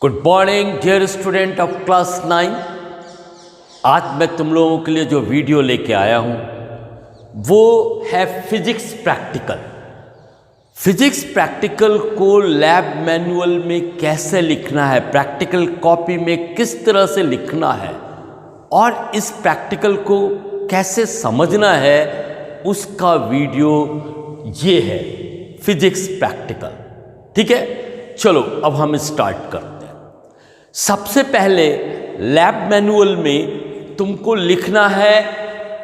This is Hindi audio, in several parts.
Good morning dear student of class 9। आज मैं तुम लोगों के लिए जो वीडियो लेके आया हूँ वो है फिजिक्स प्रैक्टिकल। फिजिक्स प्रैक्टिकल को लैब मैनुअल में कैसे लिखना है, प्रैक्टिकल कॉपी में किस तरह से लिखना है और इस प्रैक्टिकल को कैसे समझना है, उसका वीडियो ये है फिजिक्स प्रैक्टिकल। ठीक है, चलो अब हम स्टार्ट करते हैं। सबसे पहले लैब मैनुअल में तुमको लिखना है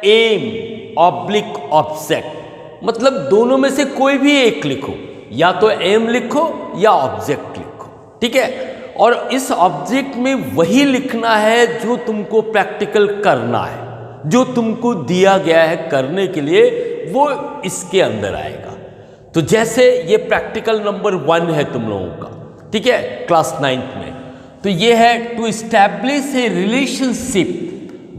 एम ऑब्लिक ऑब्जेक्ट, मतलब दोनों में से कोई भी एक लिखो, या तो एम लिखो या ऑब्जेक्ट लिखो। ठीक है, और इस ऑब्जेक्ट में वही लिखना है जो तुमको प्रैक्टिकल करना है, जो तुमको दिया गया है करने के लिए, वो इसके अंदर आएगा। तो जैसे ये प्रैक्टिकल नंबर 1 है तुम लोगों का, ठीक है, क्लास 9th में। तो ये है to establish a relationship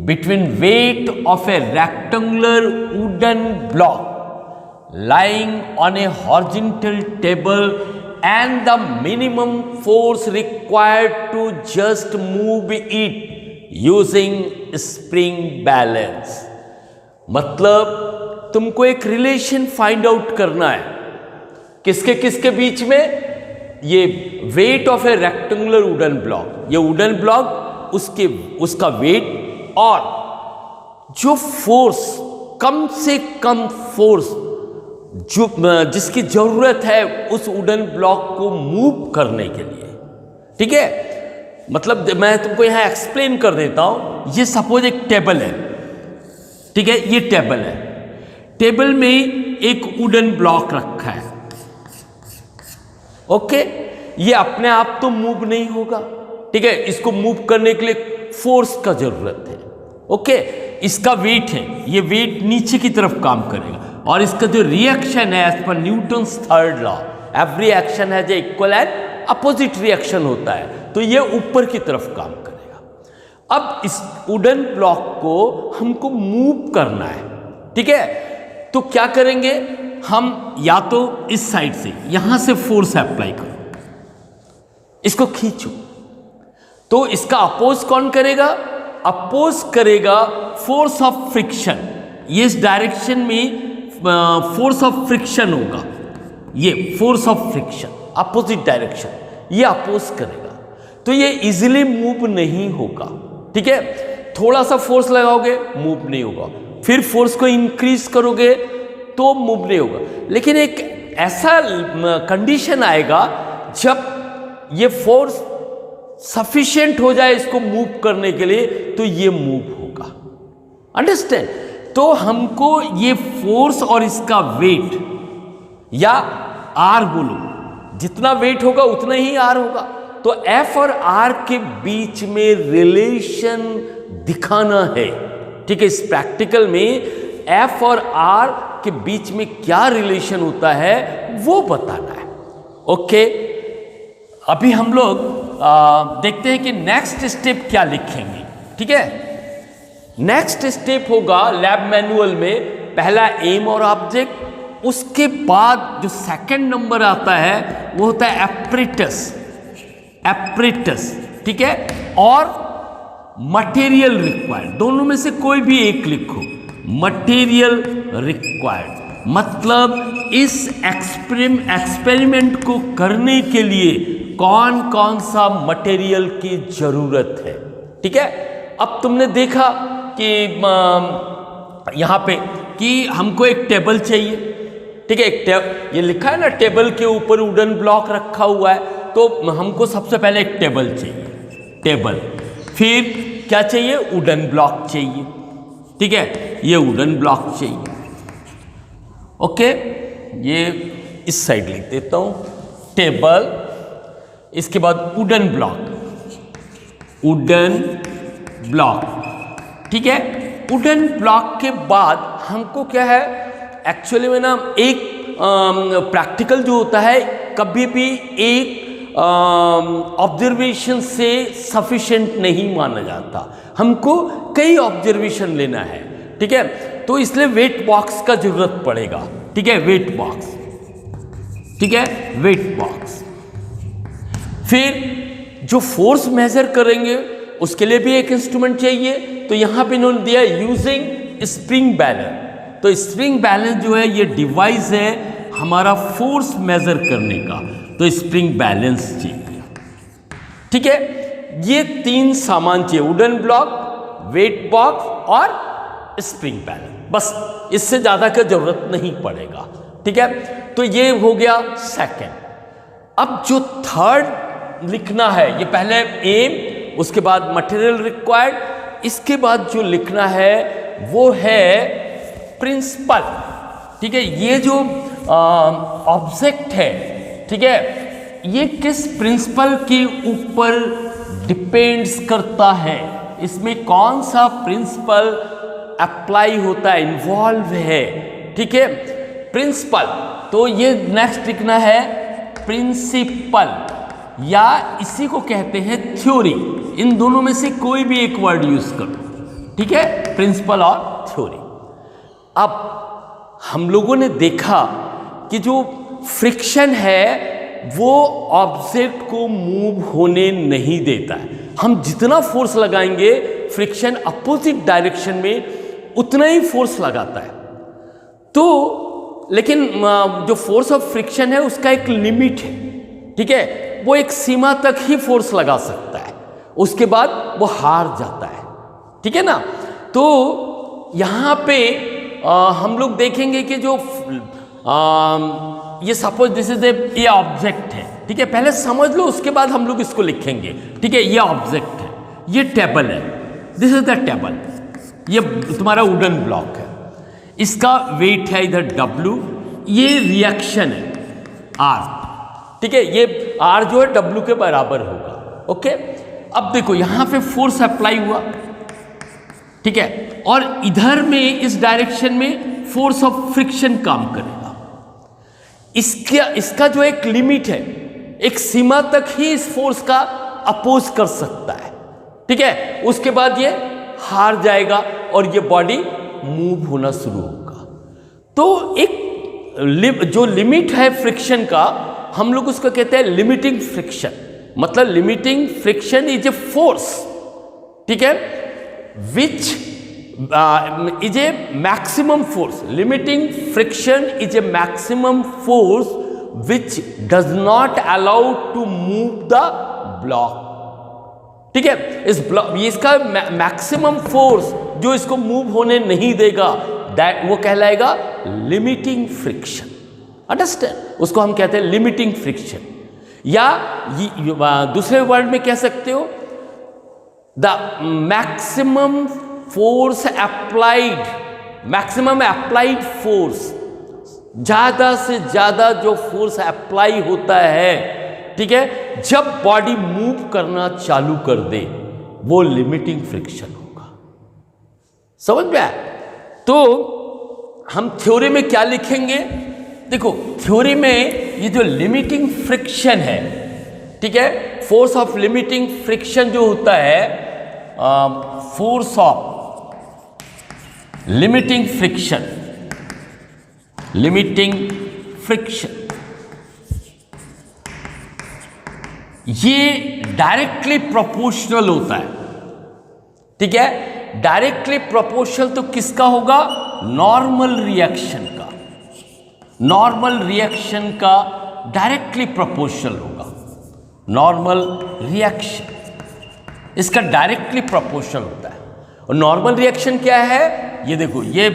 between weight of a rectangular wooden block lying on a horizontal table and the minimum force required to just move it using spring balance. मतलब तुमको एक रिलेशन फाइंड आउट करना है, किसके किसके बीच में? ये wait of a rectangular wooden block, ये वुडन ब्लॉक, उसका वेट और जो फोर्स, कम से कम फोर्स जो जिसकी जरूरत है उस वुडन ब्लॉक को मूव करने के लिए। ठीक है, मतलब मैं तुमको यहां एक्सप्लेन कर देता हूं। ये सपोज एक टेबल है, ठीक है, ये टेबल है, टेबल में एक वुडन ब्लॉक रखा है। ओके, ये अपने आप तो मूव नहीं होगा, ठीक है, इसको मूव करने के लिए फोर्स का जरूरत है। ओके, इसका वेट है, ये वेट नीचे की तरफ काम करेगा और इसका जो रिएक्शन है एज पर Newton's third law, every action has equal and opposite reaction होता है, तो ये ऊपर की तरफ काम करेगा। अब इस वुडन ब्लॉक को हमको मूव करना है, ठीक है, तो क्या करेंगे हम? या तो इस साइड से यहां से फोर्स अप्लाई करो, इसको खींचो, तो इसका अपोज कौन करेगा? अपोज करेगा फोर्स ऑफ फ्रिक्शन। ये इस डायरेक्शन में फोर्स ऑफ फ्रिक्शन होगा, ये force of friction opposite direction, ये अपोज करेगा, तो ये इजीली मूव नहीं होगा। ठीक है, थोड़ा सा फोर्स लगाओगे मूव नहीं होगा, फिर फोर्स को इंक्रीज करोगे तो मूव नहीं होगा। लेकिन एक ऐसा कंडीशन आएगा जब ये फोर्स सफिशिएंट हो जाए इसको मूव करने के लिए, तो ये मूव होगा। अंडरस्टैंड? तो हमको ये फोर्स और इसका वेट, या आर बोलो, जितना वेट होगा उतना ही आर होगा, तो एफ और आर के बीच में रिलेशन दिखाना है। ठीक है, इस प्रैक्टिकल में एफ और आर के बीच में क्या रिलेशन होता है वो बताना है। ओके, अभी हम लोग देखते हैं कि नेक्स्ट स्टेप क्या लिखेंगे। ठीक है, नेक्स्ट स्टेप होगा लैब मैनुअल में, पहला एम और ऑब्जेक्ट, उसके बाद जो सेकंड नंबर आता है वो होता है एपरेटस, एपरेटस, ठीक है, और मटेरियल रिक्वायर्ड। दोनों में से कोई भी एक लिखो, मटेरियल रिक्वायर्ड, मतलब इस एक्सपेरिमेंट को करने के लिए कौन कौन सा मटेरियल की जरूरत है। ठीक है, अब तुमने देखा कि यहां पे कि हमको एक टेबल चाहिए, ठीक है, ये लिखा है ना, टेबल के ऊपर वुडन ब्लॉक रखा हुआ है, तो हमको सबसे पहले एक टेबल चाहिए, टेबल, फिर क्या चाहिए? वुडन ब्लॉक चाहिए। ठीक है, ये वुडन ब्लॉक चाहिए। ओके, ये इस साइड लिख देता हूं, टेबल, इसके बाद वुडन ब्लॉक, वुडन ब्लॉक। ठीक है, वुडन ब्लॉक के बाद हमको क्या है, एक्चुअली में ना एक प्रैक्टिकल जो होता है कभी भी एक ऑब्जर्वेशन से सफिशिएंट नहीं माना जाता, हमको कई ऑब्जर्वेशन लेना है। ठीक है, तो इसलिए वेट बॉक्स का जरूरत पड़ेगा। ठीक है, वेट बॉक्स, ठीक है, वेट बॉक्स। फिर जो फोर्स मेजर करेंगे उसके लिए भी एक इंस्ट्रूमेंट चाहिए, तो यहां पे इन्होंने दिया यूजिंग स्प्रिंग बैलेंस। तो स्प्रिंग बैलेंस जो है ये डिवाइस है हमारा फोर्स मेजर करने का, तो स्प्रिंग बैलेंस चाहिए। ठीक है, ये 3 सामान चाहिए, वुडन ब्लॉक, वेट बॉक्स और स्प्रिंग बैलेंस, बस इससे ज्यादा का जरूरत नहीं पड़ेगा। ठीक है, तो ये हो गया सेकंड। अब जो थर्ड लिखना है, ये पहले एम, उसके बाद मटेरियल रिक्वायर्ड, इसके बाद जो लिखना है वो है प्रिंसिपल। ठीक है, ये जो ऑब्जेक्ट है, ठीक है, ये किस प्रिंसिपल के ऊपर डिपेंड्स करता है, इसमें कौन सा प्रिंसिपल अप्लाई होता है, इन्वॉल्व है। ठीक है, प्रिंसिपल, तो ये नेक्स्ट लिखना है प्रिंसिपल, या इसी को कहते हैं थ्योरी। इन दोनों में से कोई भी एक वर्ड यूज करो। ठीक है, प्रिंसिपल और थ्योरी। अब हम लोगों ने देखा कि जो फ्रिक्शन है वो ऑब्जेक्ट को मूव होने नहीं देता है। हम जितना फोर्स लगाएंगे फ्रिक्शन अपोजिट डायरेक्शन में उतना ही फोर्स लगाता है। तो लेकिन जो फोर्स ऑफ फ्रिक्शन है उसका एक लिमिट है। ठीक है, वो एक सीमा तक ही फोर्स लगा सकता है, उसके बाद वो हार जाता है। ठीक है ना, तो यहां पे हम लोग देखेंगे कि जो ये suppose this is a object है। ठीक है, पहले समझ लो उसके बाद हम लोग इसको लिखेंगे। ठीक है, ये ऑब्जेक्ट है, ये टेबल है, दिस इज द टेबल, ये तुम्हारा वुडन ब्लॉक है, इसका वेट है इधर W, ये रिएक्शन है R। ठीक है, ये R जो है W के बराबर होगा। ओके, अब देखो यहां पे फोर्स अप्लाई हुआ। ठीक है, और इधर में इस डायरेक्शन में फोर्स ऑफ फ्रिक्शन काम करेगा। इसका जो एक लिमिट है, एक सीमा तक ही इस फोर्स का अपोज कर सकता है। ठीक है, उसके बाद ये हार जाएगा और ये बॉडी मूव होना शुरू होगा। तो एक जो लिमिट है फ्रिक्शन का, हम लोग उसको कहते हैं लिमिटिंग फ्रिक्शन। मतलब limiting friction is a force, ठीक है, विच is a maximum force. Limiting friction is a maximum force which does not allow to move the block. ठीक है, इस ब्लॉक, इसका मैक्सिमम फोर्स जो इसको मूव होने नहीं देगा, दैट वो कहलाएगा लिमिटिंग फ्रिक्शन। अंडरस्टैंड, उसको हम कहते हैं लिमिटिंग फ्रिक्शन, या दूसरे वर्ड में कह सकते हो the maximum force applied, maximum applied force, ज्यादा से ज्यादा जो फोर्स अप्लाई होता है, ठीक है, जब बॉडी मूव करना चालू कर दे, वो लिमिटिंग फ्रिक्शन होगा। समझ में आया? तो हम थ्योरी में क्या लिखेंगे? देखो थ्योरी में ये जो लिमिटिंग फ्रिक्शन है, ठीक है, फोर्स ऑफ लिमिटिंग फ्रिक्शन जो होता है, force of limiting friction, limiting friction, ये डायरेक्टली प्रोपोर्शनल होता है। ठीक है, डायरेक्टली प्रोपोर्शनल तो किसका होगा? नॉर्मल रिएक्शन का। नॉर्मल रिएक्शन का डायरेक्टली प्रोपोर्शनल होगा। नॉर्मल रिएक्शन इसका डायरेक्टली प्रोपोर्शनल होता है। और नॉर्मल रिएक्शन क्या है? ये देखो, ये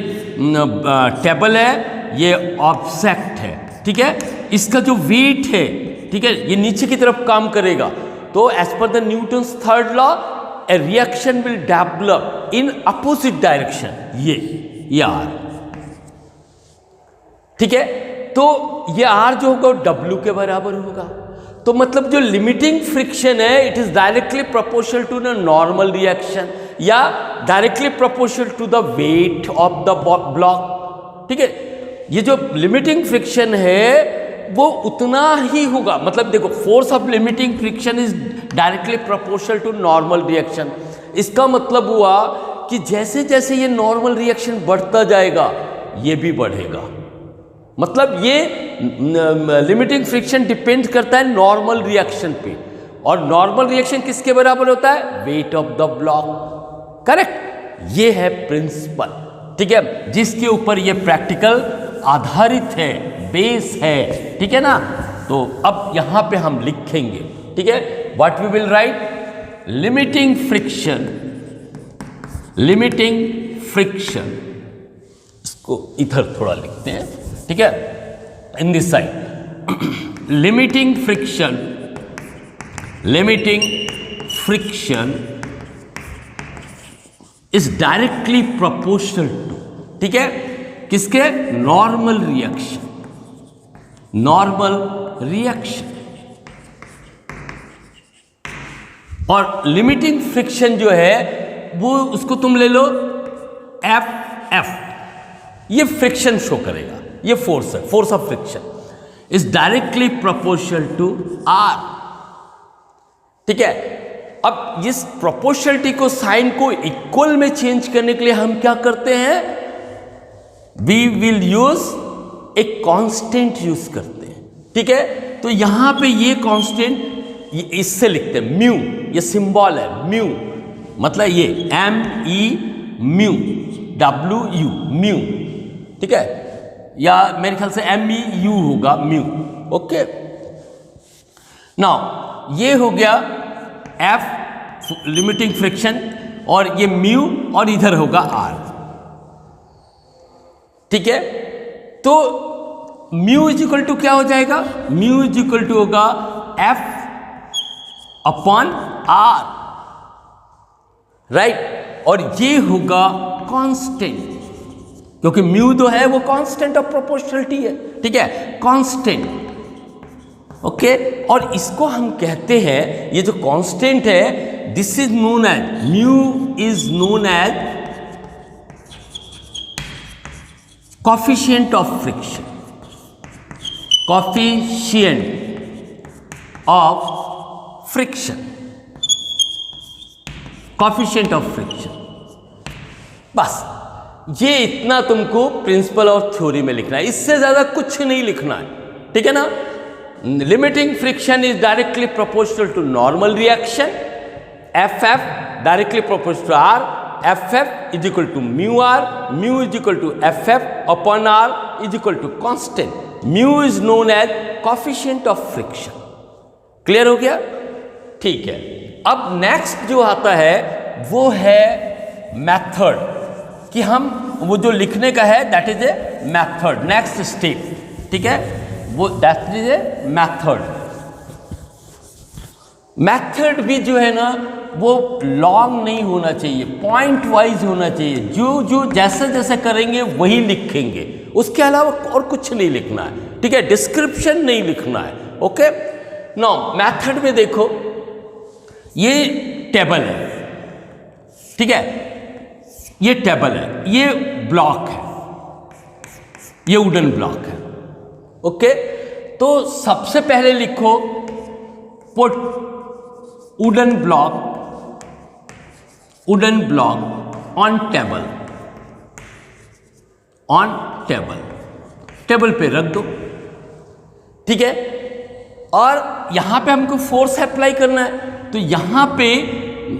टेबल है, ये ऑब्जेक्ट है, ठीक है, इसका जो वेट है, ठीक है, ये नीचे की तरफ काम करेगा। तो एज पर the Newton's third law, a reaction will develop in opposite direction, ये आर। ठीक है, तो ये आर जो होगा W के बराबर होगा। तो मतलब जो लिमिटिंग फ्रिक्शन है, it is directly proportional to the normal reaction, या directly proportional to the weight of the block. ठीक है, ये जो लिमिटिंग फ्रिक्शन है वो उतना ही होगा। मतलब देखो, force of limiting friction is directly proportional to normal reaction. इसका मतलब हुआ कि जैसे जैसे ये नॉर्मल रिएक्शन बढ़ता जाएगा, ये भी बढ़ेगा। मतलब ये लिमिटिंग फ्रिक्शन डिपेंड करता है नॉर्मल रिएक्शन पे, और नॉर्मल रिएक्शन किसके बराबर होता है? Wait of the block. Correct, ये है प्रिंसिपल, ठीक है, जिसके ऊपर ये प्रैक्टिकल आधारित है, बेस है, ठीक है ना। तो अब यहां पे हम लिखेंगे, ठीक है, what we will write, limiting friction, limiting friction, इसको इधर थोड़ा लिखते हैं, ठीक है, in this side, limiting friction, limiting friction is directly proportional to, ठीक है, किसके? Normal reaction, normal reaction. और लिमिटिंग फ्रिक्शन जो है वो उसको तुम ले लो एफ, ये फ्रिक्शन शो करेगा, ये फोर्स है, force of friction is directly proportional to R, ठीक है। अब इस प्रोपोर्शनलिटी को, साइन को इक्वल में चेंज करने के लिए हम क्या करते हैं? वी विल यूज एक कांस्टेंट यूज करते हैं, ठीक है। तो यहां पे ये कांस्टेंट इससे लिखते हैं म्यू, ये सिंबल है म्यू, मतलब ये ME म्यू, WU म्यू, ठीक है, या मेरे ख्याल से MEU होगा म्यू, ओके। नाउ ये हो गया F लिमिटिंग फ्रिक्शन, और ये म्यू, और इधर होगा R, ठीक है। तो म्यू इज इक्वल टू क्या हो जाएगा? म्यू इज इक्वल टू होगा F अपॉन R, राइट, और ये होगा कांस्टेंट, क्योंकि म्यू जो है वो कांस्टेंट ऑफ प्रोपोर्शनलिटी है, ठीक है, कांस्टेंट, ओके। और इसको हम कहते हैं, ये जो कांस्टेंट है, this is known as, mu is known as coefficient of friction, coefficient of friction, coefficient of friction. बस ये इतना तुमको प्रिंसिपल और थ्योरी में लिखना है, इससे ज्यादा कुछ नहीं लिखना है, ठीक है ना। Limiting friction is directly proportional to normal reaction, FF directly proportional to R, FF is equal to mu R, mu is equal to FF upon R is equal to constant, mu is known as coefficient of friction. Clear हो गया? ठीक है। अब नेक्स्ट जो आता है वो है मेथड, कि हम वो जो लिखने का है that is a method, next step, ठीक है, वो that is a method. Method भी जो है ना वो लॉन्ग नहीं होना चाहिए, पॉइंट वाइज होना चाहिए, जो जो जैसे जैसे करेंगे वही लिखेंगे, उसके अलावा और कुछ नहीं लिखना है, ठीक है, डिस्क्रिप्शन नहीं लिखना है, ओके। नाउ मेथड में देखो, ये टेबल है, ठीक है, ये टेबल है, ये ब्लॉक है, ये वुडन ब्लॉक है, ओके। तो सबसे पहले लिखो put wooden block on table, on table, table पे रख दो, ठीक है। और यहां पे हमको फोर्स अप्लाई करना है, तो यहां पे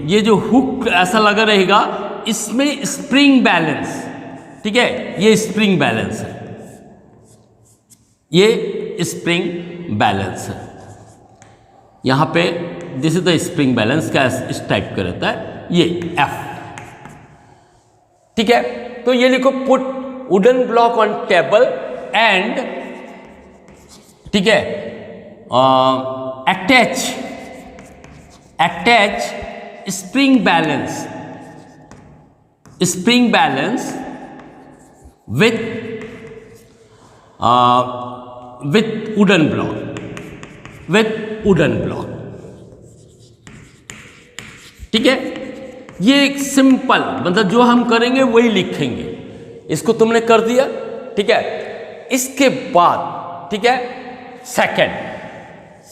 ये जो हुक ऐसा लगा रहेगा, इसमें स्प्रिंग बैलेंस, ठीक है, ये स्प्रिंग बैलेंस है, ये स्प्रिंग बैलेंस है, यहां पे this is the spring balance का इस टाइप का रहता है, ये F, ठीक है। तो ये लिखो put wooden block on table and, ठीक है, attach spring balance with wooden block, ठीक है। ये एक सिंपल, मतलब जो हम करेंगे वही लिखेंगे, इसको तुमने कर दिया, ठीक है। इसके बाद, ठीक है,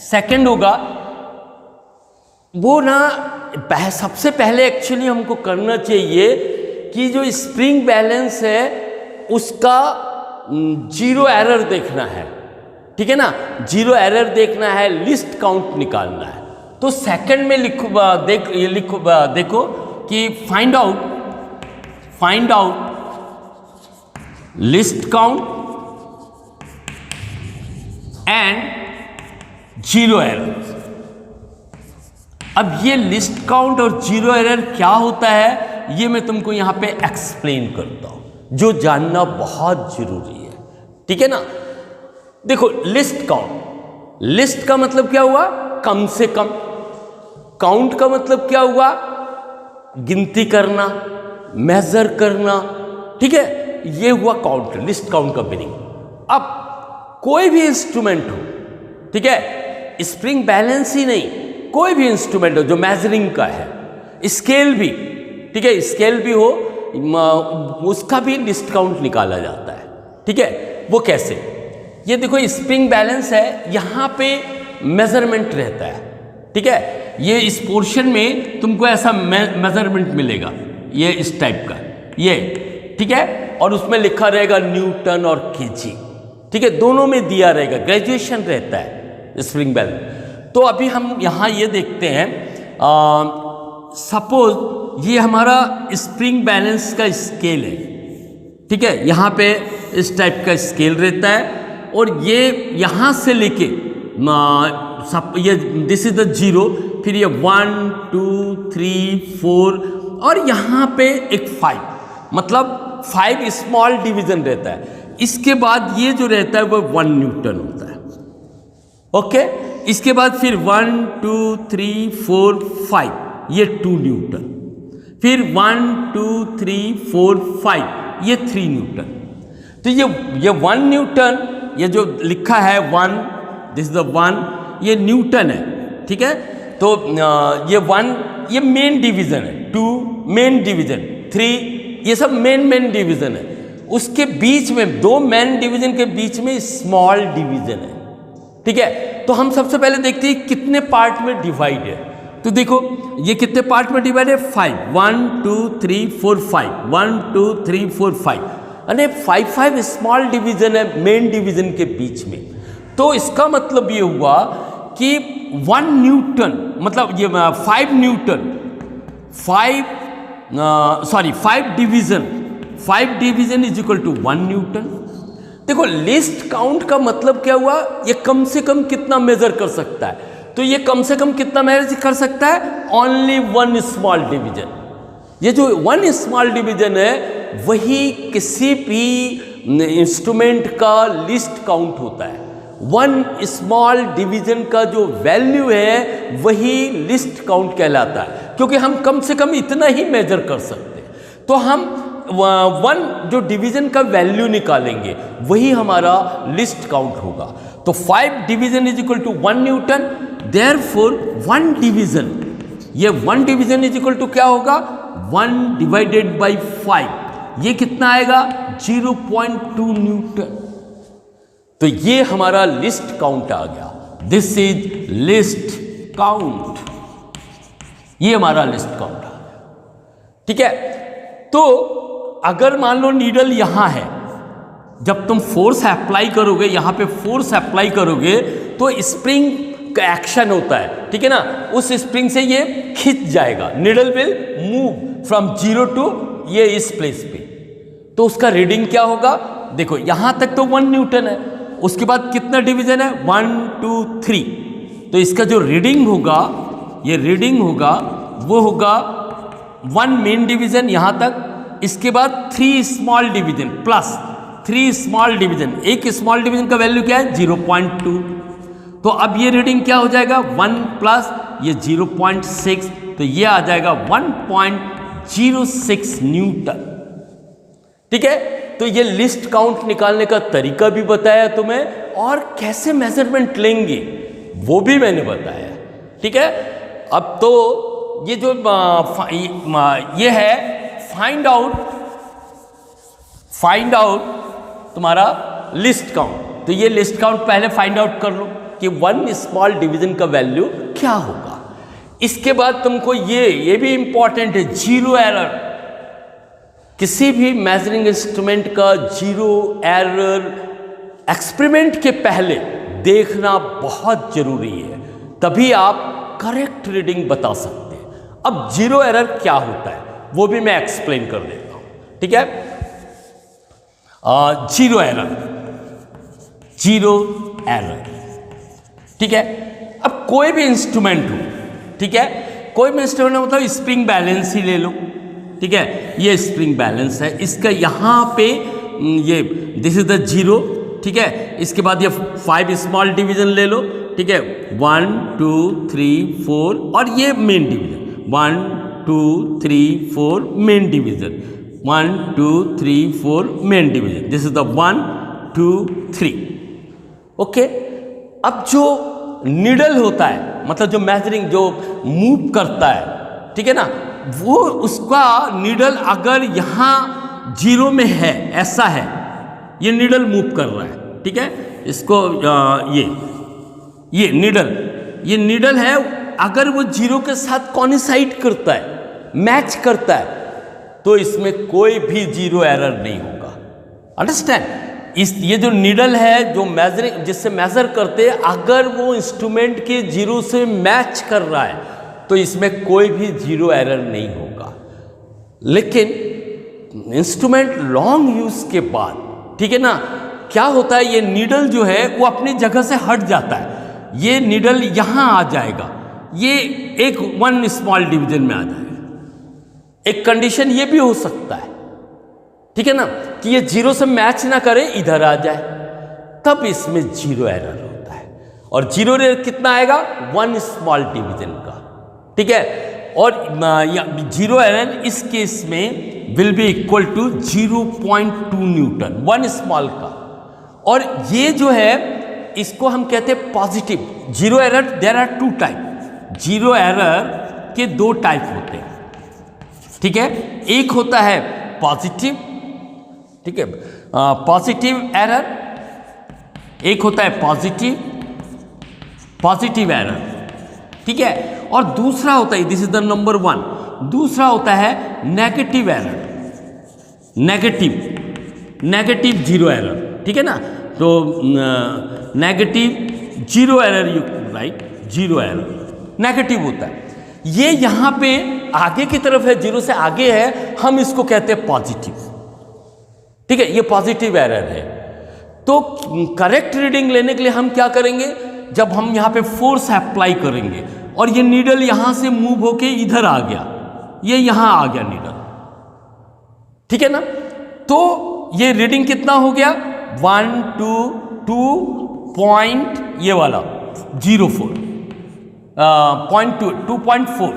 सेकंड होगा वो ना, सबसे पहले एक्चुअली हमको करना चाहिए कि जो स्प्रिंग बैलेंस है उसका जीरो एरर देखना है, ठीक है ना, जीरो एरर देखना है, लिस्ट काउंट निकालना है, तो सेकंड में लिखो, देखो कि find out list count and zero error. अब ये लिस्ट काउंट और जीरो एरर क्या होता है, ये मैं तुमको यहां पे एक्सप्लेन करता हूं, जो जानना बहुत जरूरी है, ठीक है ना। देखो लिस्ट काउंट, लिस्ट का मतलब क्या हुआ, कम से कम। काउंट का मतलब क्या हुआ, गिनती करना, मेजर करना, ठीक है, ये हुआ काउंट, लिस्ट काउंट का मीनिंग। अब कोई भी इंस्ट्रूमेंट हो, ठीक है, स्प्रिंग बैलेंस ही नहीं, कोई भी इंस्ट्रूमेंट हो जो मेजरिंग का है, स्केल भी, ठीक है, स्केल भी हो, उसका भी लिस्ट काउंट निकाला जाता है, ठीक है। वो कैसे, ये देखो स्प्रिंग बैलेंस है, यहां पे मेजरमेंट रहता है, ठीक है, ये इस पोर्शन में तुमको ऐसा मेजरमेंट मिलेगा, ये इस टाइप का, ये, ठीक है, और उसमें लिखा रहेगा न्यूटन और केजी, ठीक है, दोनों में दिया रहेगा, ग्रेजुएशन रहता है स्प्रिंग बैलेंस। तो अभी हम यहां ये देखते हैं, सपोज ये हमारा स्प्रिंग बैलेंस का स्केल है, ठीक है, यहां पे इस टाइप का स्केल रहता है, और ये यहां से लेके ये दिस इज द जीरो, फिर ये 1 2 3 4 और यहां पे एक 5, मतलब 5 स्मॉल डिवीजन रहता है। इसके बाद ये जो रहता है वो 1 न्यूटन होता है, ओके। इसके बाद फिर 1 2 3 4 5 ये 2 न्यूटन, फिर 1 2 3 4 5 ये 3 न्यूटन। तो ये 1 न्यूटन, ये जो लिखा है 1, दिस इज द 1, ये न्यूटन है, ठीक है। तो ये 1 ये मेन डिवीजन है, 2 मेन डिवीजन, 3 ये सब मेन डिवीजन है। उसके बीच में 2 मेन डिवीजन के बीच में स्मॉल डिवीजन है, ठीक है। तो हम सबसे पहले देखते हैं कितने पार्ट में डिवाइड है। तो देखो ये कितने पार्ट में डिवाइड है, 5, 1 2 3 4 5, 1 2 3 4 5, अरे 5 स्मॉल डिवीजन है मेन डिवीजन के बीच में। तो इसका मतलब ये हुआ कि 1 न्यूटन मतलब ये 5 newton, 5 division is equal to 1 newton. देखो लिस्ट काउंट का मतलब क्या हुआ, ये कम से कम कितना मेजर कर सकता है, तो ये कम से कम कितना मेजर कर सकता है, ओनली 1 स्मॉल डिवीजन। ये जो 1 स्मॉल डिवीजन है वही किसी भी इंस्ट्रूमेंट का लिस्ट काउंट होता है। 1 स्मॉल डिवीजन का जो वैल्यू है वही लिस्ट काउंट कहलाता है, क्योंकि हम कम से कम इतना ही मेजर कर सकते हैं। तो हम 1 जो डिवीजन का वैल्यू निकालेंगे वही हमारा लिस्ट काउंट होगा। तो 5 division is equal to 1 newton, therefore 1 division, ये 1 डिवीजन इज इक्वल टू क्या होगा, 1 डिवाइडेड बाई 5, ये कितना आएगा, 0.2 न्यूटन। तो ये हमारा लिस्ट काउंट आ गया, दिस इज लिस्ट काउंट, ये हमारा लिस्ट काउंट आ गया, ठीक है। तो अगर मान लो नीडल यहां है, जब तुम फोर्स अप्लाई करोगे, यहां पे फोर्स अप्लाई करोगे तो स्प्रिंग का एक्शन होता है, ठीक है ना, उस स्प्रिंग से ये खिंच जाएगा, needle will move from 0 to ये इस प्लेस पे। तो उसका रीडिंग क्या होगा, देखो यहां तक तो 1 न्यूटन है, उसके बाद कितना डिवीजन है, 1 2 3, तो इसका जो रीडिंग होगा, ये रीडिंग होगा वो होगा 1 मेन डिवीजन यहां तक, इसके बाद 3 small division plus 3 small division, एक स्मॉल डिवीजन का वैल्यू क्या है, 0.2। तो अब ये रीडिंग क्या हो जाएगा, 1 प्लस ये 0.6, तो ये आ जाएगा 1.06 न्यूटन, ठीक है। तो ये लिस्ट काउंट निकालने का तरीका भी बताया तुम्हें, और कैसे मेजरमेंट लेंगे वो भी मैंने बताया, ठीक है। अब तो ये जो ये है फाइंड आउट तुम्हारा लिस्ट काउंट। तो ये लिस्ट काउंट पहले फाइंड आउट कर लो कि 1 स्मॉल डिवीजन का वैल्यू क्या होगा। इसके बाद तुमको ये भी इंपॉर्टेंट है, जीरो एरर। किसी भी मेजरिंग इंस्ट्रूमेंट का जीरो एरर एक्सपेरिमेंट के पहले देखना बहुत जरूरी है, तभी आप करेक्ट रीडिंग बता सकते हैं। अब जीरो एरर क्या होता है वो भी मैं एक्सप्लेन कर देता हूं, ठीक है। जीरो एरर, ठीक है। अब कोई भी इंस्ट्रूमेंट हो, ठीक है, कोई भी इंस्ट्रूमेंट मतलब स्प्रिंग बैलेंस ही ले लो, ठीक है। ये स्प्रिंग बैलेंस है, इसका यहाँ पे ये दिस इज द जीरो, ठीक है। इसके बाद ये 5 स्मॉल डिवीजन ले लो, ठीक है, 1 2 3 4 और ये main division 1 2 3 4 main division 1 2 3 4 main division, this is the 1 2 3, okay. अब जो नीडल होता है मतलब जो मेजरिंग जो मूव करता है, ठीक है ना, वो उसका नीडल अगर यहाँ जीरो में है, ऐसा है, ये नीडल मूव कर रहा है, ठीक है। इसको ये नीडल है, अगर वो जीरो के साथ कॉइंसाइड करता है, मैच करता है, तो इसमें कोई भी जीरो एरर नहीं होगा। अंडरस्टैंड? ये जो नीडल है जो मेजरिंग जिससे मेजर करते हैं, अगर वो इंस्ट्रूमेंट के जीरो से मैच कर रहा है तो इसमें कोई भी जीरो एरर नहीं होगा। लेकिन इंस्ट्रूमेंट लॉन्ग यूज के बाद, ठीक है ना, क्या होता है, ये नीडल जो है वो अपनी जगह से हट जाता है, ये नीडल यहां आ जाएगा, ये एक 1 स्मॉल डिवीजन में आ जाएगा। एक कंडीशन ये भी हो सकता है, ठीक है ना, कि ये जीरो से मैच ना करे, इधर आ जाए, तब इसमें जीरो एरर होता है। और जीरो एरर कितना आएगा? 1 स्मॉल डिवीजन का, ठीक है। और जीरो एरर इस केस में will be equal to 0.2 newton, 1 small का। और ये जो है इसको हम कहते हैं positive zero error. There are 2 type, zero error के 2 टाइप होते हैं, ठीक है। एक होता है पॉजिटिव, ठीक है, पॉजिटिव एरर, एक होता है पॉजिटिव एरर, ठीक है। और दूसरा होता है, दिस इज द नंबर 1, दूसरा होता है negative error, negative zero error, ठीक है ना। तो negative zero error you right, zero error negative होता है, ये यहां पे आगे की तरफ है, जीरो से आगे है, हम इसको कहते हैं पॉजिटिव, ठीक है, ये पॉजिटिव एरर है। तो करेक्ट रीडिंग लेने के लिए हम क्या करेंगे, जब हम यहाँ पे फोर्स अप्लाई करेंगे और ये नीडल यहां से मूव होके इधर आ गया, ये यहां आ गया नीडल, ठीक है ना, तो ये रीडिंग कितना हो गया 1 2 2 पॉइंट ये वाला 0.4 2.4,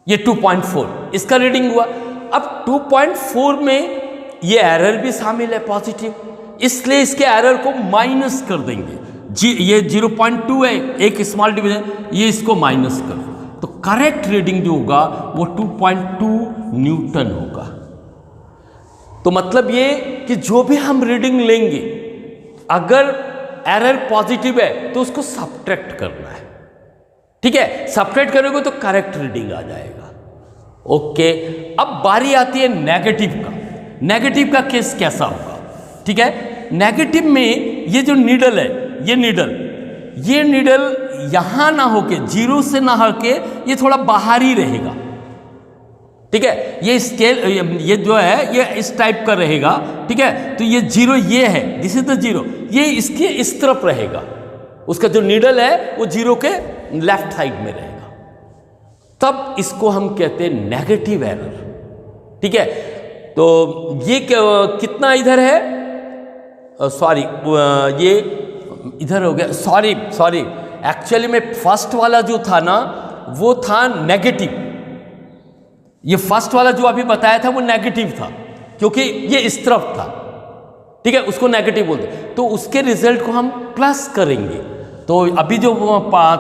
ये 2.4 इसका रीडिंग हुआ। अब 2.4 में ये एरर भी शामिल है पॉजिटिव, इसलिए इसके एरर को माइनस कर देंगे। ये 0.2 है, एक स्मॉल डिवीजन, ये इसको माइनस कर दो, तो करेक्ट रीडिंग जो होगा वो 2.2 न्यूटन होगा। तो मतलब ये कि जो भी हम रीडिंग लेंगे, अगर एरर पॉजिटिव है तो उसको सब्ट्रैक्ट करना है, ठीक है। सब्ट्रैक्ट करोगे तो करेक्ट रीडिंग आ जाएगा, ओके। अब बारी आती है नेगेटिव का। नेगेटिव का केस कैसा होगा, ठीक है। नेगेटिव में ये जो नीडल है, ये नीडल यहां ना होके, जीरो से ना होके, ये थोड़ा बाहर ही रहेगा, ठीक है। ये स्केल ये जो है ये इस टाइप का रहेगा, ठीक है। तो ये जीरो ये है, दिस इज द जीरो, ये इसके इस तरफ रहेगा, उसका जो नीडल है वो जीरो के लेफ्ट साइड में रहेगा, तब इसको हम कहते हैं नेगेटिव एरर, ठीक है। तो ये कितना इधर है, सॉरी ये इधर हो गया, सॉरी एक्चुअली में फर्स्ट वाला जो था ना वो था नेगेटिव, ये फर्स्ट वाला जो अभी बताया था वो नेगेटिव था, क्योंकि ये इस तरफ था, ठीक है, उसको नेगेटिव बोलते, तो उसके रिजल्ट को हम प्लस करेंगे। तो अभी जो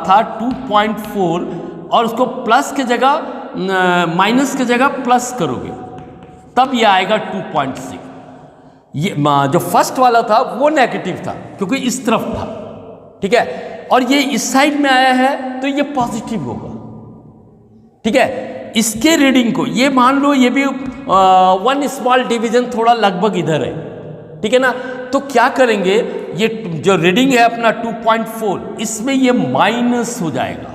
था 2.4 और उसको प्लस के जगह माइनस के जगह प्लस करोगे, तब ये आएगा 2.6। ये जो फर्स्ट वाला था वो नेगेटिव था क्योंकि इस तरफ था, ठीक है, और ये इस साइड में आया है तो ये पॉजिटिव होगा, ठीक है। इसके रीडिंग को ये मान लो ये भी 1 स्मॉल डिवीजन थोड़ा लगभग इधर है, ठीक है ना। तो क्या करेंगे, ये जो रीडिंग है अपना 2.4, इसमें ये माइनस हो जाएगा,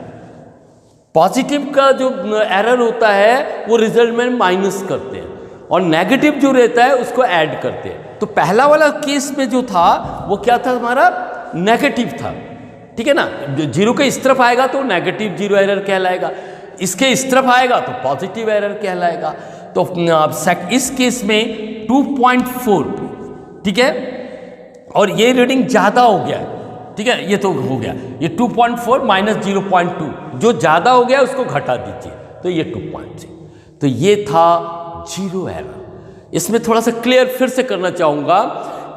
पॉजिटिव का जो एरर होता है वो रिजल्ट में माइनस करते हैं और नेगेटिव जो रहता है उसको ऐड करते हैं। तो पहला वाला केस में जो था वो क्या था, हमारा नेगेटिव था, ठीक है ना। जीरो के इस तरफ आएगा तो नेगेटिव जीरो एरर कहलाएगा, इसके इस तरफ आएगा तो पॉजिटिव एरर कहलाएगा। तो इस केस में 2.4, ठीक है, और ये रीडिंग ज़्यादा हो गया है, ठीक है, ये तो हो गया, ये 2.4 माइनस 0.2, जो ज़्यादा हो गया उसको घटा दीजिए तो ये 2.3। तो ये था जीरो एरर। इसमें थोड़ा सा क्लियर फिर से करना चाहूँगा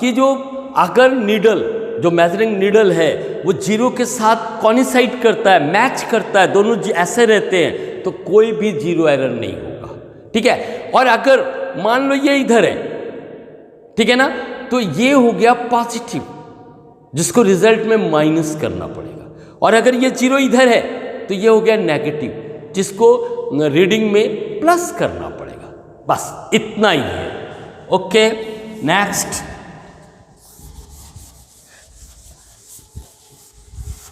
कि जो अगर नीडल, जो मेजरिंग नीडल है वो जीरो के साथ कॉइंसाइड करता है, मैच करता है, दोनों ऐसे रहते हैं तो कोई भी जीरो एरर नहीं होगा, ठीक है। और अगर मान लो ये इधर है, ठीक है ना, तो ये हो गया पॉजिटिव जिसको रिजल्ट में माइनस करना पड़ेगा, और अगर ये जीरो इधर है तो ये हो गया नेगेटिव जिसको रीडिंग में प्लस करना पड़ेगा। बस इतना ही है। ओके, नेक्स्ट,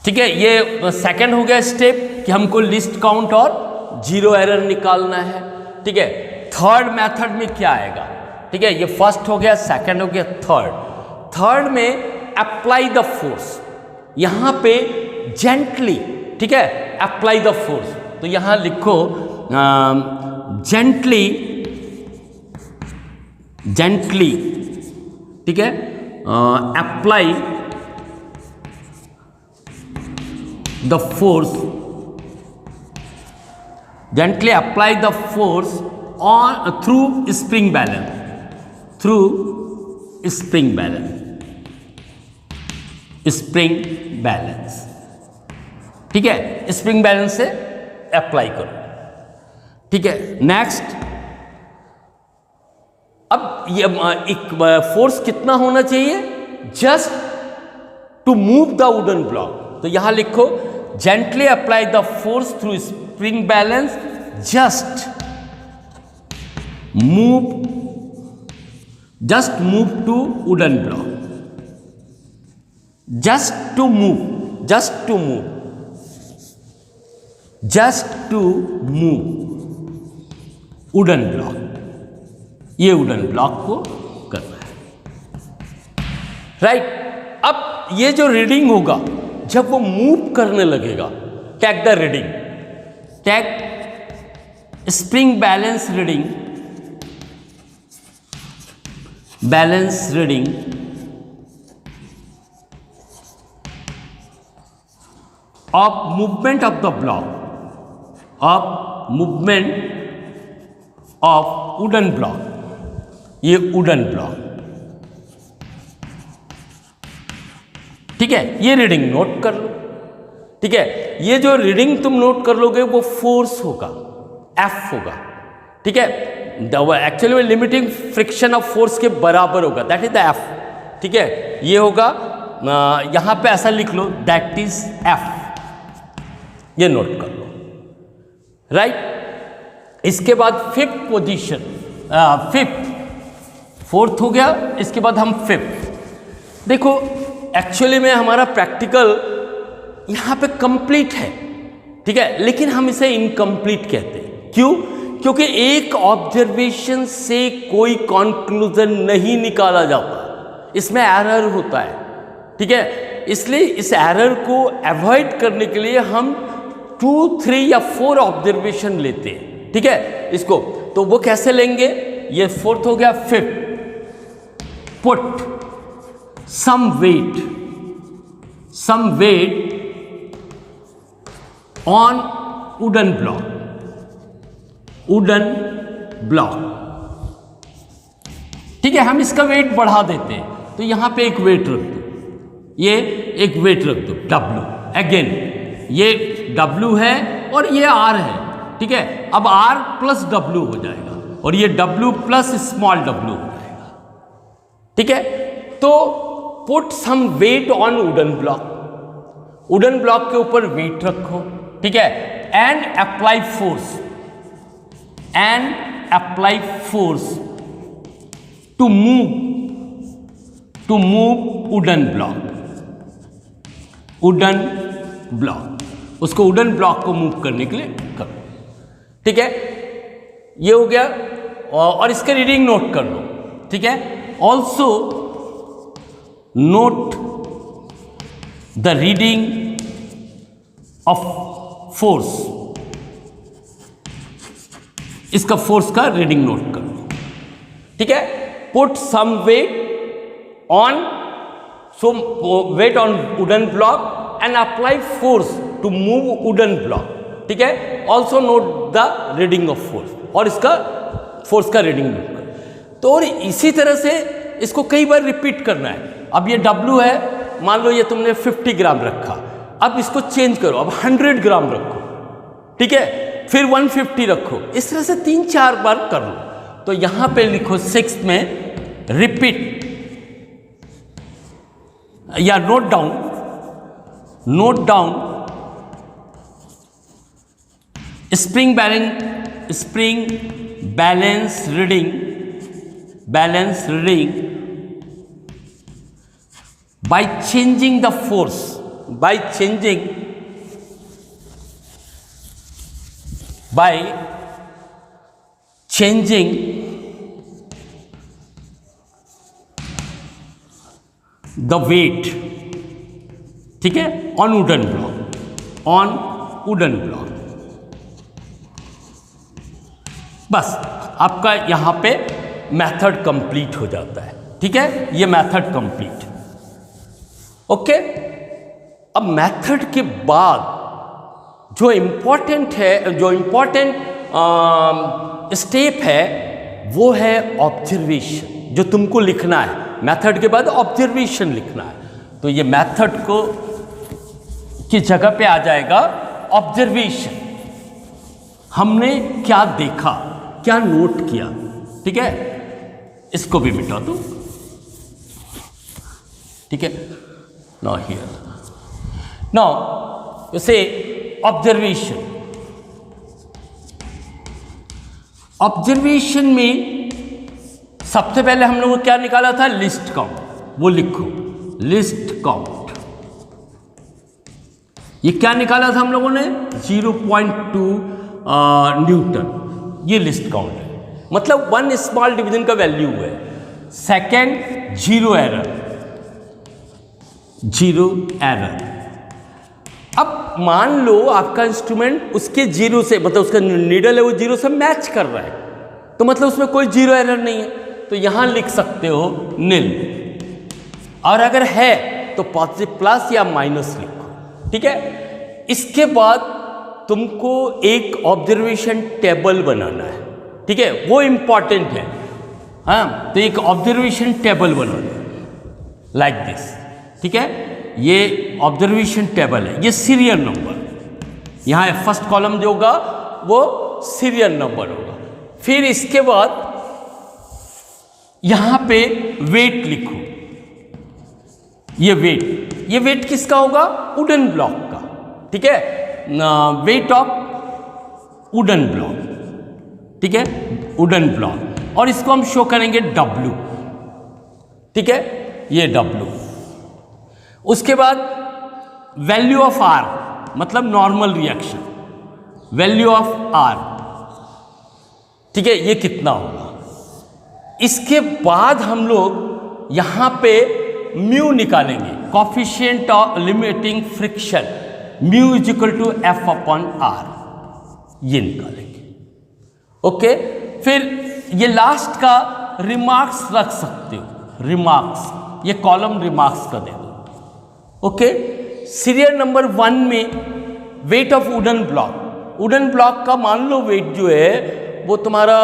ठीक है, ये सेकंड हो गया स्टेप कि हमको लिस्ट काउंट और जीरो एरर निकालना है, ठीक है। थर्ड मेथड में क्या आएगा, ठीक है, ये फर्स्ट हो गया, सेकंड हो गया, थर्ड में अप्लाई द फोर्स, यहां पे जेंटली, ठीक है, अप्लाई द फोर्स। तो यहां लिखो जेंटली, ठीक है, apply the force, gently apply the force on through spring balance, spring balance, ठीक है, स्प्रिंग बैलेंस से अप्लाई करो, ठीक है। नेक्स्ट, अब ये एक फोर्स कितना होना चाहिए, just to move the wooden block. तो यहां लिखो gently apply the force through spring balance, just move to wooden block, just to move wooden block, ये वुडन ब्लॉक को करना है, राइट। अब ये जो रीडिंग होगा जब वो मूव करने लगेगा, take the reading, take spring balance reading of movement of the block, of movement of wooden block, ये वुडन ब्लॉक, ठीक है। ये रीडिंग नोट कर लो, ठीक है। ये जो रीडिंग तुम नोट कर लोगे वो फोर्स होगा, एफ होगा, ठीक है। Actually limiting friction of force के बराबर होगा, दैट इज द एफ, ठीक है। ये होगा, यहां पे ऐसा लिख लो, दैट इज एफ, ये नोट कर लो, राइट। इसके बाद फिफ्थ पोजीशन, फोर्थ हो गया, इसके बाद हम फिफ्थ। देखो एक्चुअली में हमारा प्रैक्टिकल यहाँ पे कंप्लीट है, ठीक है, लेकिन हम इसे इनकम्प्लीट कहते हैं। क्यों? क्योंकि एक ऑब्जर्वेशन से कोई कंक्लूजन नहीं निकाला जाता, इसमें एरर होता है, ठीक है। इसलिए इस एरर को अवॉइड करने के लिए हम 2, 3 या 4 ऑब्जर्वेशन लेते हैं, ठीक है। इसको तो वो कैसे लेंगे, ये फोर्थ हो गया। Fifth, put some weight on wooden block, ठीक है। हम इसका वेट बढ़ा देते हैं, तो यहां पे एक वेट रख दो, ये एक वेट रख दो W, अगेन ये W है और ये R है, ठीक है। अब R प्लस W हो जाएगा और ये W प्लस स्मॉल w हो जाएगा, ठीक है। तो put some weight on wooden block के ऊपर वेट रखो, ठीक है, and apply force to move wooden block, उसको वुडन ब्लॉक को मूव करने के लिए करो। ठीक है, ये हो गया। और इसके रीडिंग नोट कर लो। ठीक है, also note the reading of force, इसका फोर्स का रीडिंग नोट कर लो। ठीक है, put some weight on wooden block and apply force to move wooden block. ठीक है, also note the reading of force, और इसका फोर्स का रीडिंग नोट कर। तो और इसी तरह से इसको कई बार रिपीट करना है। अब ये W है, मान लो ये तुमने 50 ग्राम रखा, अब इसको चेंज करो, अब 100 ग्राम रखो। ठीक है, फिर 150 रखो, इस तरह से 3-4 बार कर लो। तो यहां पे लिखो 6 में रिपीट या note down spring balance reading by changing the force, by changing the weight, ठीक है, on wooden block। बस आपका यहां पे मेथड कंप्लीट हो जाता है। ठीक है, ये मेथड कंप्लीट। ओके, अब मेथड के बाद जो इम्पोर्टेंट स्टेप है वो है ऑब्जर्वेशन, जो तुमको लिखना है। मेथड के बाद ऑब्जर्वेशन लिखना है। तो ये मेथड को की जगह पे आ जाएगा ऑब्जर्वेशन। हमने क्या देखा, क्या नोट किया। ठीक है, इसको भी मिटा दो। ठीक है, now here, now you say observation में सबसे पहले हम लोगों को क्या निकाला था, लिस्ट काउंट। वो लिखो, लिस्ट काउंट। ये क्या निकाला था हम लोगों ने, 0.2 न्यूटन। ये लिस्ट काउंट है, मतलब 1 स्मॉल डिवीजन का वैल्यू है। Second, zero error. अब मान लो आपका इंस्ट्रूमेंट उसके जीरो से, मतलब उसका नीडल है वो जीरो से मैच कर रहा है, तो मतलब उसमें कोई जीरो एरर नहीं है, तो यहां लिख सकते हो निल। और अगर है तो पॉजिटिव प्लस या माइनस लिखो। ठीक है, इसके बाद तुमको एक ऑब्जर्वेशन टेबल बनाना है। ठीक है, वो इंपॉर्टेंट है। हाँ, तो एक ऑब्जर्वेशन टेबल बनाना है लाइक दिस। ठीक है, ये ऑब्जर्वेशन टेबल है, ये सीरियल नंबर। यहाँ फर्स्ट कॉलम जो होगा वो सीरियल नंबर होगा। फिर इसके बाद यहां पे वेट लिखो। ये वेट किसका होगा, वुडन ब्लॉक का। ठीक है, वेट ऑफ वुडन ब्लॉक। ठीक है, वुडन ब्लॉक, और इसको हम शो करेंगे W। ठीक है, ये W। उसके बाद वैल्यू ऑफ R, मतलब normal reaction, value of R। ठीक है, ये कितना होगा। इसके बाद हम लोग यहां पे म्यू निकालेंगे, coefficient of limiting friction, mu is equal to F/R, ये निकालेंगे। ओके, फिर ये लास्ट का रिमार्क्स रख सकते हो, रिमार्क्स, ये कॉलम रिमार्क्स का दे दो। ओके, सीरियल नंबर 1 में वेट ऑफ वुडन ब्लॉक का मान लो वेट जो है वो तुम्हारा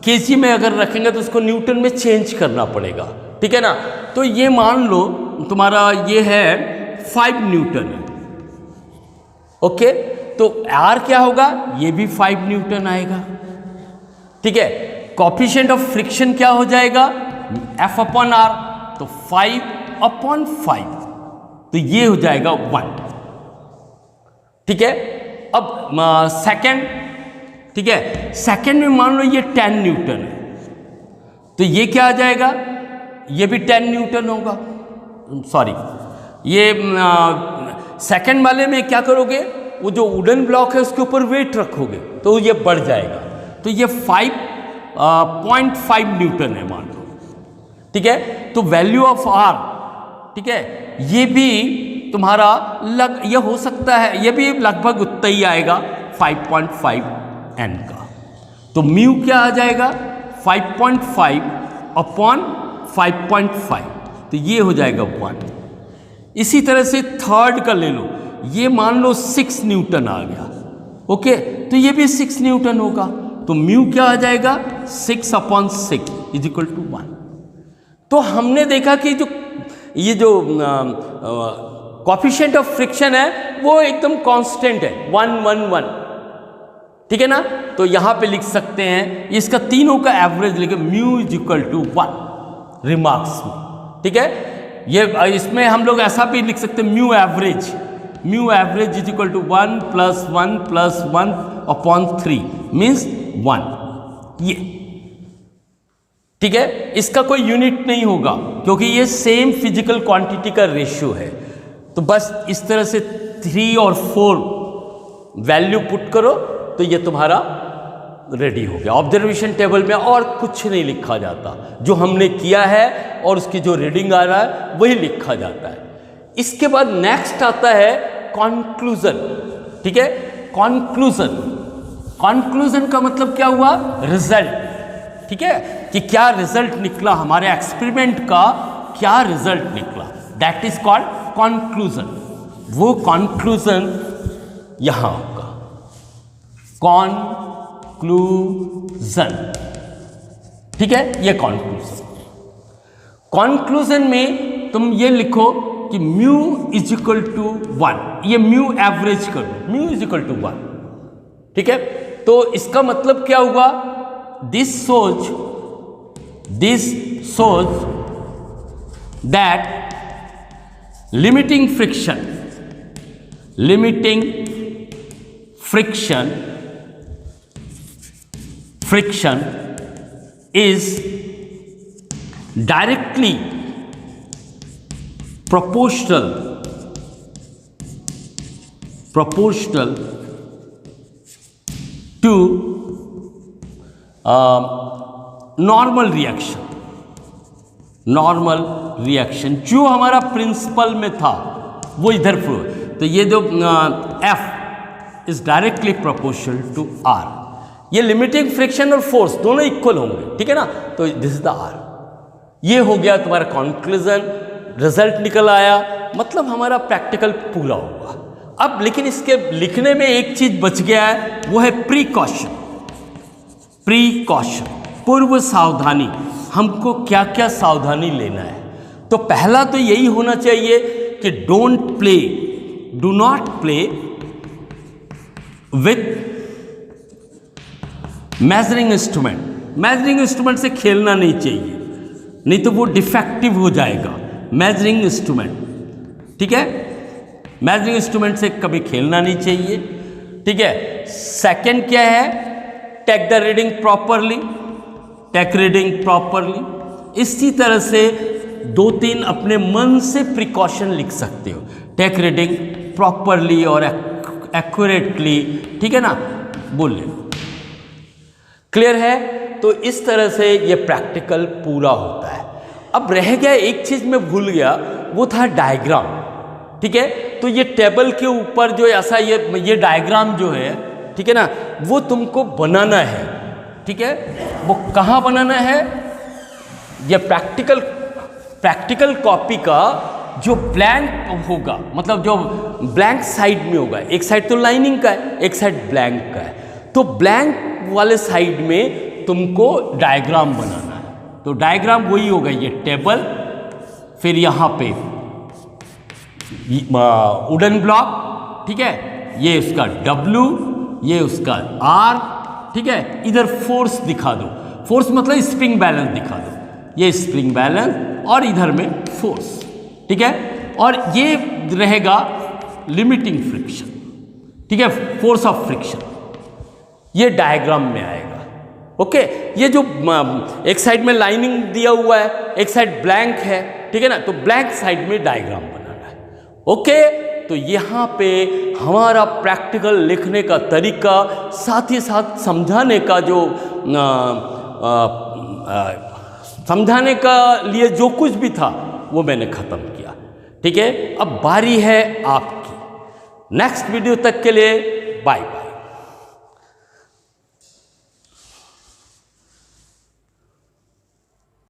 केजी में अगर रखेंगे तो उसको न्यूटन में चेंज करना पड़ेगा। ठीक है ना, तो ये मान लो तुम्हारा ये है 5 न्यूटन है। ओके, तो R क्या होगा, ये भी 5 न्यूटन आएगा। ठीक है, कोफिशिएंट ऑफ फ्रिक्शन क्या हो जाएगा, F/R, तो 5/5, तो ये हो जाएगा 1। ठीक है, अब सेकंड। ठीक है, सेकंड में मान लो ये 10 न्यूटन है, तो ये क्या आ जाएगा, ये भी 10 न्यूटन होगा। सॉरी, ये सेकंड वाले में क्या करोगे, वो जो वुडन ब्लॉक है उसके ऊपर वेट रखोगे तो ये बढ़ जाएगा। तो ये 5.5 न्यूटन है मान लो, ठीक है। तो वैल्यू ऑफ आर, ठीक है, ये भी तुम्हारा ये हो सकता है, ये भी लगभग उतना ही आएगा 5.5 n का। तो म्यू क्या आ जाएगा 5.5 अपॉन 5.5, तो ये हो जाएगा 1। इसी तरह से थर्ड का ले लो, ये मान लो 6 न्यूटन आ गया, ओके, तो ये भी 6 न्यूटन होगा। तो म्यू क्या आ जाएगा 6 अपॉन 6 इज इक्वल टू 1। तो हमने देखा कि ये जो कोएफिशिएंट ऑफ फ्रिक्शन है वो एकदम कांस्टेंट है 1 1 1, ठीक है ना। तो यहां पे लिख सकते हैं इसका तीनों का एवरेज लेके mu is equal to 1 remarks में, ठीक है। ये इसमें हम लोग ऐसा भी लिख सकते हैं mu average is equal to 1 + 1 + 1 upon 3 means 1, ये, ठीक है। इसका कोई यूनिट नहीं होगा क्योंकि ये सेम फिजिकल क्वांटिटी का रेशियो है। तो बस इस तरह से 3 और 4 वैल्यू पुट करो तो ये तुम्हारा रेडी हो गया। ऑब्जर्वेशन टेबल में और कुछ नहीं लिखा जाता, जो हमने किया है और उसकी जो रीडिंग आ रहा है वही लिखा जाता है। इसके बाद नेक्स्ट आता है कंक्लूजन, ठीक है। कंक्लूजन का मतलब क्या हुआ, रिजल्ट, ठीक है, कि क्या रिजल्ट निकला, हमारे एक्सपेरिमेंट का क्या रिजल्ट निकला, दैट इज कॉल्ड कंक्लूजन। वो कंक्लूजन यहां होगा, कंक्लूजन, ठीक है, ये कंक्लूजन में तुम ये लिखो कि म्यू इज इक्वल टू 1, ये म्यू एवरेज कर दो, म्यू इज इक्वल टू 1, ठीक है। तो इसका मतलब क्या हुआ, this shows that limiting friction is directly proportional to normal reaction जो हमारा प्रिंसिपल में था वो इधर प्रूव। तो ये जो F is directly proportional to R, ये लिमिटिंग फ्रिक्शन और फोर्स दोनों इक्वल होंगे, ठीक है ना। तो दिस इज द R। ये हो गया तुम्हारा कंक्लूजन, रिजल्ट निकल आया, मतलब हमारा प्रैक्टिकल पूरा हुआ। अब लेकिन इसके लिखने में एक चीज बच गया है, वो है प्रिकॉशन, पूर्व सावधानी। हमको क्या क्या सावधानी लेना है, तो पहला तो यही होना चाहिए कि do not play with measuring instrument से खेलना नहीं चाहिए, नहीं तो वो डिफेक्टिव हो जाएगा मेजरिंग इंस्ट्रूमेंट, ठीक है। मेजरिंग इंस्ट्रूमेंट से कभी खेलना नहीं चाहिए, ठीक है। सेकंड क्या है, टेक रीडिंग प्रॉपरली। इसी तरह से 2-3 अपने मन से प्रिकॉशन लिख सकते हो, टेक रीडिंग प्रॉपरली और एक्यूरेटली, ठीक है ना, बोल लेना, क्लियर है। तो इस तरह से ये प्रैक्टिकल पूरा होता है। अब रह गया एक चीज मैं भूल गया, वो था डायग्राम, ठीक है। तो ये टेबल के ऊपर जो ऐसा ये डायग्राम जो है, ठीक है ना, वो तुमको बनाना है, ठीक है। वो कहाँ बनाना है, ये प्रैक्टिकल कॉपी का जो ब्लैंक होगा, मतलब जो ब्लैंक साइड में होगा, एक साइड तो लाइनिंग का है, एक साइड ब्लैंक का है, तो ब्लैंक वाले साइड में तुमको डायग्राम बनाना है। तो डायग्राम वही होगा, ये टेबल, फिर यहाँ पे वुडन ब्लॉक, ठीक है, ये उसका W, ये उसका R, ठीक है। इधर फोर्स दिखा दो, फोर्स मतलब स्प्रिंग बैलेंस दिखा दो, ये स्प्रिंग बैलेंस और इधर में फोर्स, ठीक है। और ये रहेगा लिमिटिंग फ्रिक्शन, ठीक है, फोर्स ऑफ फ्रिक्शन, ये डायग्राम में आएगा, ओके। ये जो एक साइड में लाइनिंग दिया हुआ है, एक साइड ब्लैंक है, ठीक है ना, तो ब्लैंक साइड में डायग्राम बनाना है, ओके। तो यहाँ पे हमारा प्रैक्टिकल लिखने का तरीका, साथ ही साथ समझाने का जो समझाने का लिए जो कुछ भी था वो मैंने ख़त्म किया। ठीक है, अब बारी है आपकी। नेक्स्ट वीडियो तक के लिए बाय।